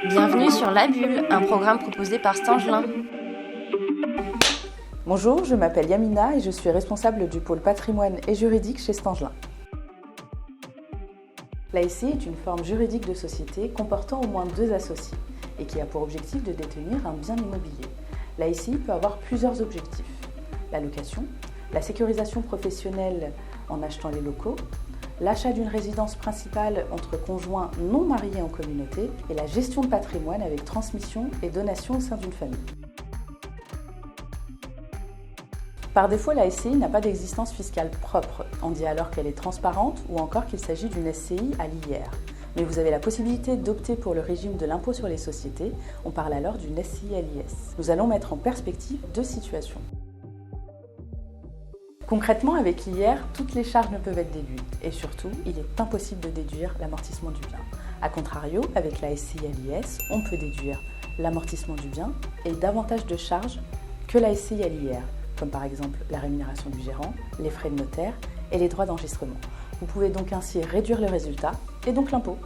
Bienvenue sur La Bulle, un programme proposé par Stangelin. Bonjour, je m'appelle Yamina et je suis responsable du pôle patrimoine et juridique chez Stangelin. La SCI est une forme juridique de société comportant au moins 2 associés et qui a pour objectif de détenir un bien immobilier. La SCI peut avoir plusieurs objectifs: la location, la sécurisation professionnelle en achetant les locaux, l'achat d'une résidence principale entre conjoints non mariés en communauté et la gestion de patrimoine avec transmission et donation au sein d'une famille. Par défaut, la SCI n'a pas d'existence fiscale propre. On dit alors qu'elle est transparente ou encore qu'il s'agit d'une SCI à l'IR. Mais vous avez la possibilité d'opter pour le régime de l'impôt sur les sociétés. On parle alors d'une SCI à l'IS. Nous allons mettre en perspective 2 situations. Concrètement, avec l'IR, toutes les charges ne peuvent être déduites. Et surtout, il est impossible de déduire l'amortissement du bien. A contrario, avec la SCI à l'IS, on peut déduire l'amortissement du bien et davantage de charges que la SCI à l'IR, comme par exemple la rémunération du gérant, les frais de notaire et les droits d'enregistrement. Vous pouvez donc ainsi réduire le résultat et donc l'impôt.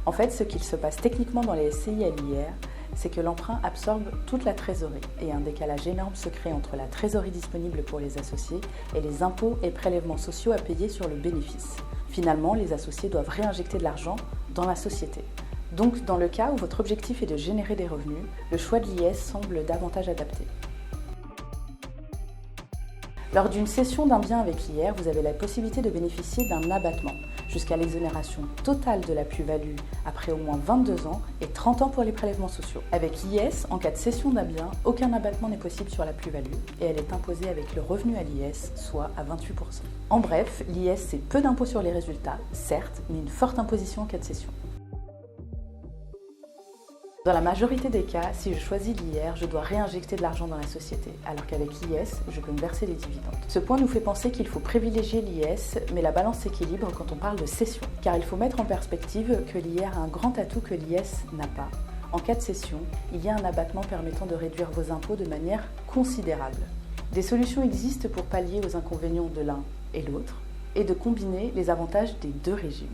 En fait, ce qu'il se passe techniquement dans les SCI à l'IR, c'est que l'emprunt absorbe toute la trésorerie et un décalage énorme se crée entre la trésorerie disponible pour les associés et les impôts et prélèvements sociaux à payer sur le bénéfice. Finalement, les associés doivent réinjecter de l'argent dans la société. Donc, dans le cas où votre objectif est de générer des revenus, le choix de l'IS semble davantage adapté. Lors d'une cession d'un bien avec l'IR, vous avez la possibilité de bénéficier d'un abattement, jusqu'à l'exonération totale de la plus-value après au moins 22 ans et 30 ans pour les prélèvements sociaux. Avec l'IS, en cas de cession d'un bien, aucun abattement n'est possible sur la plus-value et elle est imposée avec le revenu à l'IS, soit à 28%. En bref, l'IS, c'est peu d'impôt sur les résultats, certes, mais une forte imposition en cas de cession. Dans la majorité des cas, si je choisis l'IR, je dois réinjecter de l'argent dans la société, alors qu'avec l'IS, je peux me verser des dividendes. Ce point nous fait penser qu'il faut privilégier l'IS, mais la balance s'équilibre quand on parle de cession, car il faut mettre en perspective que l'IR a un grand atout que l'IS n'a pas. En cas de cession, il y a un abattement permettant de réduire vos impôts de manière considérable. Des solutions existent pour pallier aux inconvénients de l'un et l'autre, et de combiner les avantages des 2 régimes.